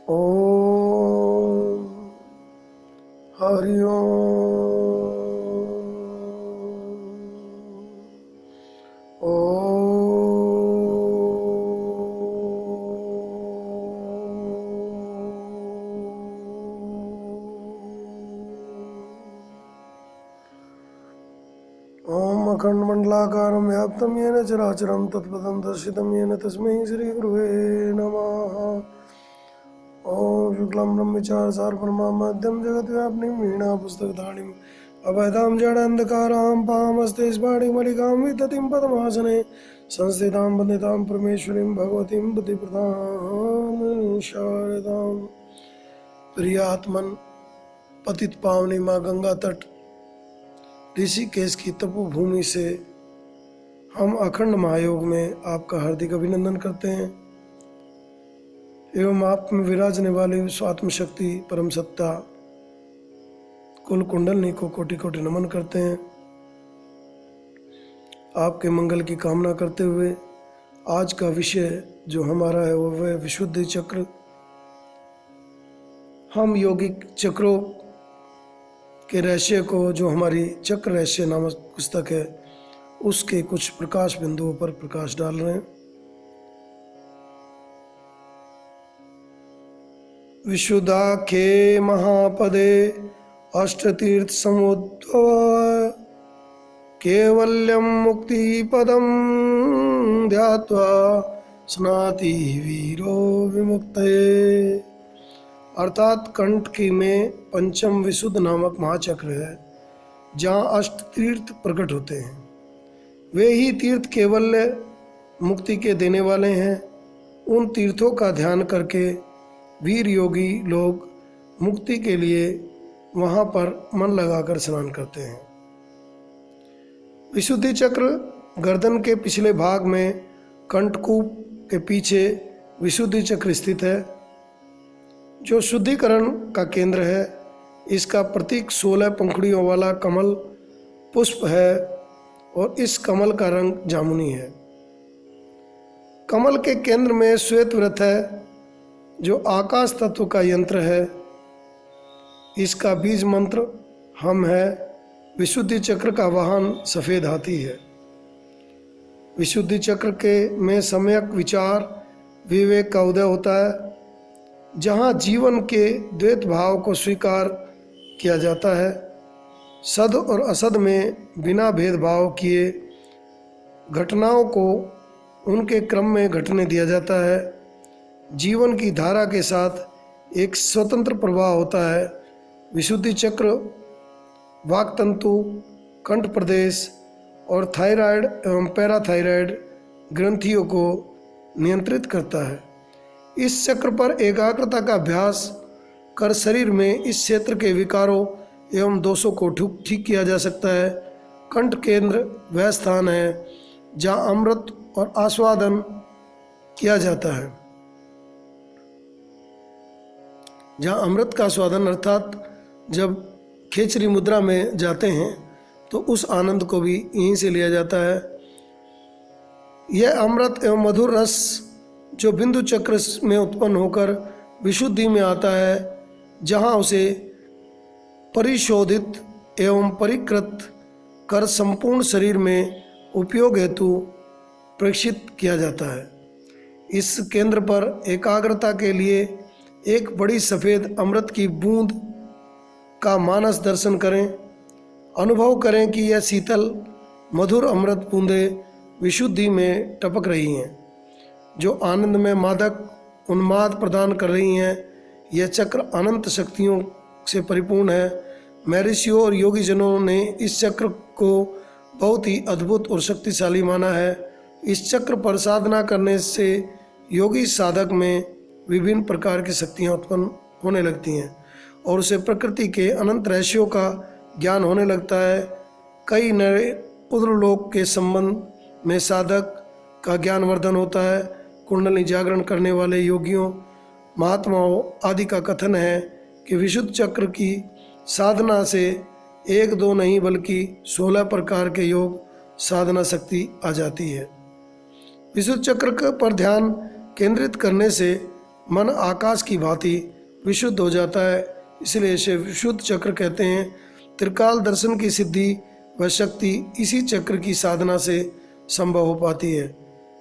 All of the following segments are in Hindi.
ओम हरि ओम अखंडमंडलाकारं व्याप्तं येन चराचरं तत्पदं दर्शितं येन तस्मै श्रीगुरुवे नमः। ओम शुक्लं ब्रह्मचारिणं परमामद्यं जगद्व्यापिनीं वीणा पुस्तकधारिणीं अभयदां जडान्धकारां पामस्ते स्फाटिकमलिकां विदतिं पद्मासने संस्थितां वन्दितां परमेश्वरीं भगवतीं बुद्धिप्रदां शारदां। प्रियात्मन पतित पावनी माँ गंगा तट ऋषिकेश की तपोभूमि से हम अखंड महायोग में आपका हार्दिक अभिनंदन करते हैं एवं आप में विराजने वाली स्वात्म शक्ति परम सत्ता कुल कुंडलनी को कोटि कोटि नमन करते हैं। आपके मंगल की कामना करते हुए आज का विषय जो हमारा है वह विशुद्धि चक्र। हम यौगिक चक्रों के रहस्य को, जो हमारी चक्र रहस्य नामक पुस्तक है, उसके कुछ प्रकाश बिंदुओं पर प्रकाश डाल रहे हैं। विशुद्धाख्ये महापदे अष्टतीर्थ समुद्भव कैवल्यं मुक्ति पदं ध्यात्वा स्नाति वीरो विमुक्तये। अर्थात कंटकी में पंचम विशुद्ध नामक महाचक्र है जहाँ अष्ट तीर्थ प्रकट होते हैं। वे ही तीर्थ कैवल्य मुक्ति के देने वाले हैं। उन तीर्थों का ध्यान करके वीर योगी लोग मुक्ति के लिए वहाँ पर मन लगाकर स्नान करते हैं। विशुद्धि चक्र गर्दन के पिछले भाग में कंठकूप के पीछे विशुद्धि चक्र स्थित है, जो शुद्धिकरण का केंद्र है। इसका प्रतीक 16 पंखुड़ियों वाला कमल पुष्प है और इस कमल का रंग जामुनी है। कमल के केंद्र में श्वेत व्रत है जो आकाश तत्व का यंत्र है। इसका बीज मंत्र हम है। विशुद्धि चक्र का वाहन सफ़ेद हाथी है। विशुद्धि चक्र के में सम्यक विचार विवेक का उदय होता है, जहाँ जीवन के द्वैत भाव को स्वीकार किया जाता है। सद और असद में बिना भेदभाव किए घटनाओं को उनके क्रम में घटने दिया जाता है। जीवन की धारा के साथ एक स्वतंत्र प्रवाह होता है। विशुद्धि चक्र वाक्तंतु, कंठ प्रदेश और थायराइड एवं पैराथायराइड ग्रंथियों को नियंत्रित करता है। इस चक्र पर एकाग्रता का अभ्यास कर शरीर में इस क्षेत्र के विकारों एवं दोषों को ठीक किया जा सकता है। कंठ केंद्र वह स्थान है जहाँ अमृत और आस्वादन किया जाता है। जहाँ अमृत का स्वादन अर्थात जब खेचरी मुद्रा में जाते हैं तो उस आनंद को भी यहीं से लिया जाता है। यह अमृत एवं मधुर रस जो बिंदु चक्र में उत्पन्न होकर विशुद्धि में आता है, जहाँ उसे परिशोधित एवं परिकृत कर संपूर्ण शरीर में उपयोग हेतु प्रेषित किया जाता है। इस केंद्र पर एकाग्रता के लिए एक बड़ी सफ़ेद अमृत की बूंद का मानस दर्शन करें। अनुभव करें कि यह शीतल मधुर अमृत बूंदें विशुद्धि में टपक रही हैं, जो आनंद में मादक उन्माद प्रदान कर रही हैं। यह चक्र अनंत शक्तियों से परिपूर्ण है। महर्षियों और योगीजनों ने इस चक्र को बहुत ही अद्भुत और शक्तिशाली माना है। इस चक्र पर साधना करने से योगी साधक में विभिन्न प्रकार की शक्तियाँ उत्पन्न होने लगती हैं और उसे प्रकृति के अनंत रहस्यों का ज्ञान होने लगता है। कई नए उद्रलोक के संबंध में साधक का ज्ञानवर्धन होता है। कुंडली जागरण करने वाले योगियों महात्माओं आदि का कथन है कि विशुद्ध चक्र की साधना से एक दो नहीं बल्कि 16 प्रकार के योग साधना शक्ति आ जाती है। विशुद्ध चक्र पर ध्यान केंद्रित करने से मन आकाश की भांति विशुद्ध हो जाता है, इसलिए इसे विशुद्ध चक्र कहते हैं। त्रिकाल दर्शन की सिद्धि व शक्ति इसी चक्र की साधना से संभव हो पाती है।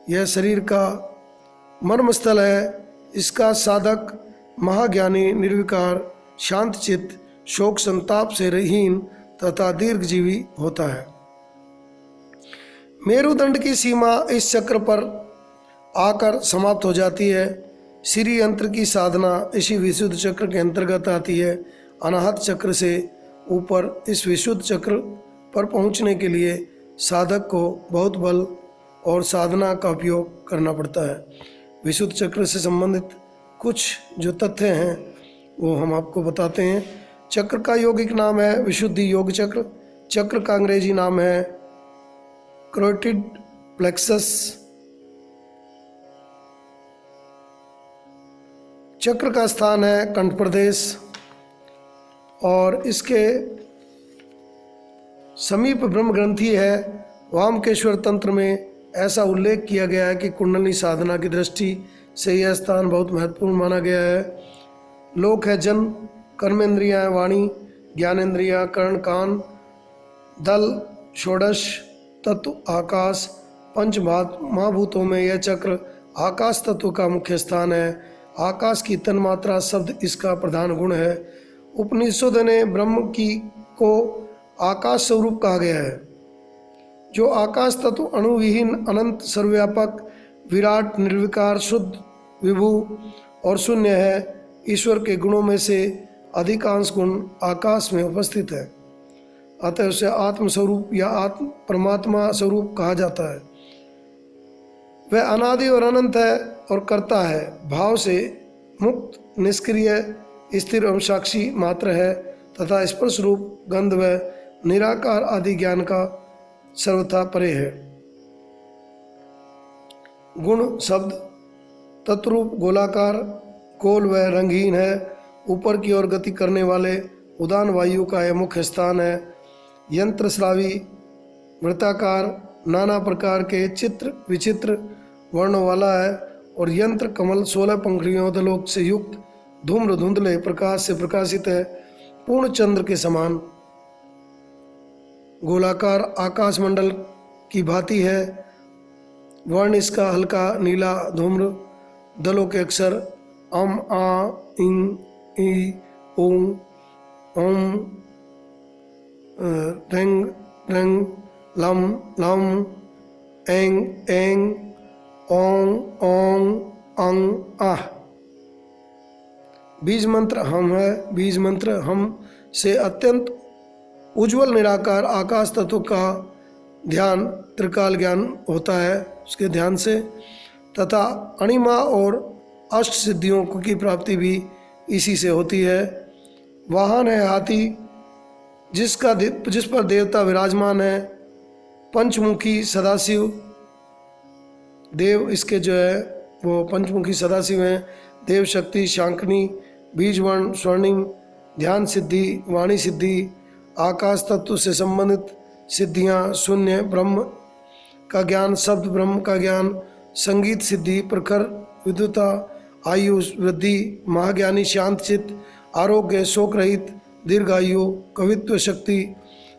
यह शरीर का मर्मस्थल है। इसका साधक महाज्ञानी, निर्विकार, शांत चित्त, शोक संताप से रहीन तथा दीर्घजीवी होता है। मेरुदंड की सीमा इस चक्र पर आकर समाप्त हो जाती है। श्री यंत्र की साधना इसी विशुद्ध चक्र के अंतर्गत आती है। अनाहत चक्र से ऊपर इस विशुद्ध चक्र पर पहुंचने के लिए साधक को बहुत बल और साधना का उपयोग करना पड़ता है। विशुद्ध चक्र से संबंधित कुछ जो तथ्य हैं वो हम आपको बताते हैं। चक्र का यौगिक नाम है विशुद्धि योग चक्र। चक्र का अंग्रेजी नाम है कैरोटिड प्लेक्सस। चक्र का स्थान है कंठ प्रदेश और इसके समीप ब्रह्म ग्रंथि है। वामकेश्वर तंत्र में ऐसा उल्लेख किया गया है कि कुंडली साधना की दृष्टि से यह स्थान बहुत महत्वपूर्ण माना गया है। लोक है जन, कर्मेंद्रियाँ, वाणी, ज्ञानेंद्रियाँ, कर्ण, कान, दल, षोडश तत्व, आकाश, पंच महाभूतों में यह चक्र आकाश तत्व का मुख्य स्थान है। आकाश की तन्मात्रा शब्द इसका प्रधान गुण है। उपनिषद ने ब्रह्म को आकाश स्वरूप कहा गया है। जो आकाश तत्व अणुविहीन, अनंत, सर्वव्यापक, विराट, निर्विकार, शुद्ध, विभु और शून्य है। ईश्वर के गुणों में से अधिकांश गुण आकाश में उपस्थित है, अतः उसे आत्म स्वरूप या आत्म परमात्मा स्वरूप कहा जाता है। वह अनादि और अनंत है और करता है, भाव से मुक्त, निष्क्रिय, स्थिर एवं साक्षी मात्र है तथा स्पर्श रूप, गंध व निराकार आदि ज्ञान का सर्वथा परे है। गुण शब्द तत्रूप, गोलाकार, गोल व रंगहीन है। ऊपर की ओर गति करने वाले उदान वायु का यह मुख्य स्थान है। यंत्र श्रावी, वृत्ताकार, नाना प्रकार के चित्र विचित्र वर्णों वाला है और यंत्र कमल 16 पंखुड़ियों दलों से युक्त धूम्र धुंधले प्रकाश से प्रकाशित है। पूर्ण चंद्र के समान गोलाकार आकाश मंडल की भांति है। वर्ण इसका हल्का नीला धूम्र। दलों के अक्षर अम, आ, इंग, ई, ओम, ओम, रंग, रंग, लम, लम, एंग, एंग, ओंग, ओंग, अंग, आह। बीज मंत्र हम है। बीज मंत्र हम से अत्यंत उज्ज्वल निराकार आकाश तत्व का ध्यान त्रिकाल ज्ञान होता है उसके ध्यान से, तथा अणिमा और अष्ट सिद्धियों की प्राप्ति भी इसी से होती है। वाहन है हाथी, जिस पर देवता विराजमान है। पंचमुखी सदाशिव देव इसके जो है वो पंचमुखी सदाशिव हैं। देव शक्ति, शांकनी, बीजवर्ण, स्वर्णिम, ध्यान सिद्धि, वाणी सिद्धि, आकाश तत्व से संबंधित सिद्धियां, शून्य ब्रह्म का ज्ञान, शब्द ब्रह्म का ज्ञान, संगीत सिद्धि, प्रखर विद्युता, आयु वृद्धि, महाज्ञानी, शांत चित्त, आरोग्य, शोक रहित, दीर्घायु, कवित्व शक्ति,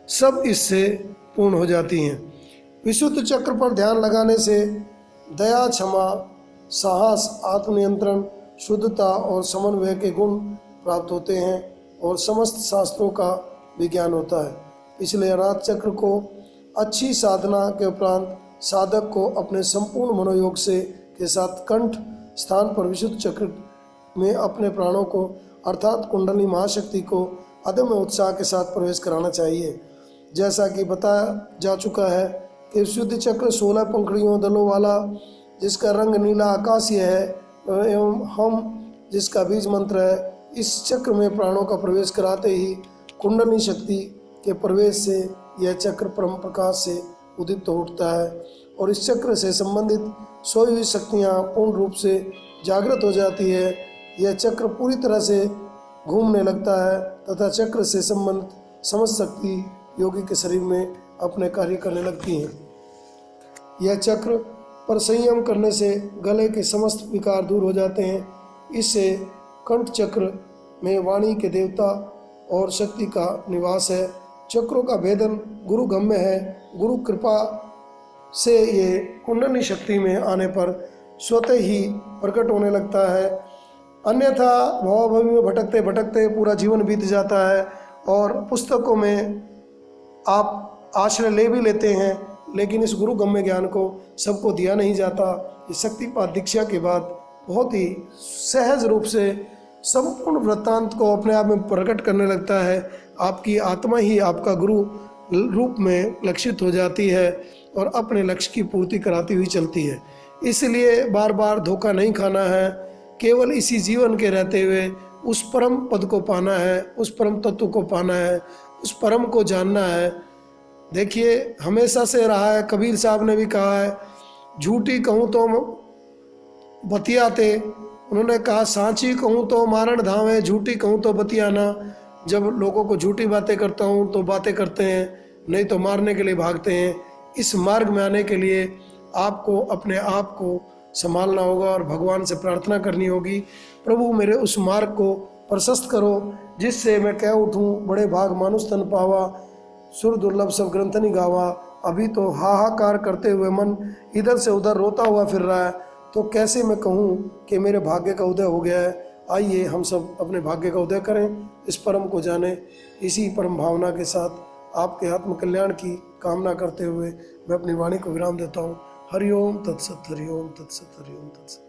सब इससे पूर्ण हो जाती हैं। विशुद्ध चक्र पर ध्यान लगाने से दया, क्षमा, साहस, आत्मनियंत्रण, शुद्धता और समन्वय के गुण प्राप्त होते हैं और समस्त शास्त्रों का विज्ञान होता है। इसलिए अनाथ चक्र को अच्छी साधना के उपरांत साधक को अपने संपूर्ण मनोयोग से के साथ कंठ स्थान पर विशुद्ध चक्र में अपने प्राणों को अर्थात कुंडली महाशक्ति को अदम्य उत्साह के साथ प्रवेश कराना चाहिए। जैसा कि बताया जा चुका है कि विशुद्ध चक्र 16 पंखुड़ियों दलों वाला, जिसका रंग नीला आकाशीय है, एवं हम जिसका बीज मंत्र है, इस चक्र में प्राणों का प्रवेश कराते ही कुंडली शक्ति के प्रवेश से यह चक्र परम प्रकाश से उदित हो उठता है और इस चक्र से संबंधित सोई हुई शक्तियाँ पूर्ण रूप से जागृत हो जाती है। यह चक्र पूरी तरह से घूमने लगता है तथा चक्र से संबंधित समस्त शक्ति योगी के शरीर में अपने कार्य करने लगती हैं। यह चक्र पर संयम करने से गले के समस्त विकार दूर हो जाते हैं। इससे कंठ चक्र में वाणी के देवता और शक्ति का निवास है। चक्रों का भेदन गुरु गम्य है। गुरु कृपा से ये कुंडली शक्ति में आने पर स्वतः ही प्रकट होने लगता है, अन्यथा भवाभवी में भटकते भटकते पूरा जीवन बीत जाता है। और पुस्तकों में आप आश्रय ले भी लेते हैं, लेकिन इस गुरु गम्य ज्ञान को सबको दिया नहीं जाता। इस शक्तिपात दीक्षा के बाद बहुत ही सहज रूप से संपूर्ण वृत्तांत को अपने आप में प्रकट करने लगता है। आपकी आत्मा ही आपका गुरु रूप में लक्षित हो जाती है और अपने लक्ष्य की पूर्ति कराती हुई चलती है। इसलिए बार बार धोखा नहीं खाना है, केवल इसी जीवन के रहते हुए उस परम पद को पाना है, उस परम तत्व को पाना है, उस परम को जानना है। देखिए, हमेशा से रहा है, कबीर साहब ने भी कहा है, झूठी कहूँ तो बतियाते, उन्होंने कहा सांची कहूँ तो मारण धाम है, झूठी कहूँ तो बतियाना। जब लोगों को झूठी बातें करता हूँ तो बातें करते हैं, नहीं तो मारने के लिए भागते हैं। इस मार्ग में आने के लिए आपको अपने आप को संभालना होगा और भगवान से प्रार्थना करनी होगी, प्रभु मेरे उस मार्ग को प्रशस्त करो जिससे मैं कह उठूँ, बड़े भाग मानुष तन पावा, सुर दुर्लभ सब ग्रंथ नहीं गावा। अभी तो हाहाकार करते हुए मन इधर से उधर रोता हुआ फिर रहा है, तो कैसे मैं कहूँ कि मेरे भाग्य का उदय हो गया है। आइए हम सब अपने भाग्य का उदय करें, इस परम को जानें। इसी परम भावना के साथ आपके आत्म कल्याण की कामना करते हुए मैं अपनी वाणी को विराम देता हूँ। हरि ओम तत्सत, हरि ओम तत्सत, हरि ओम तत्सत।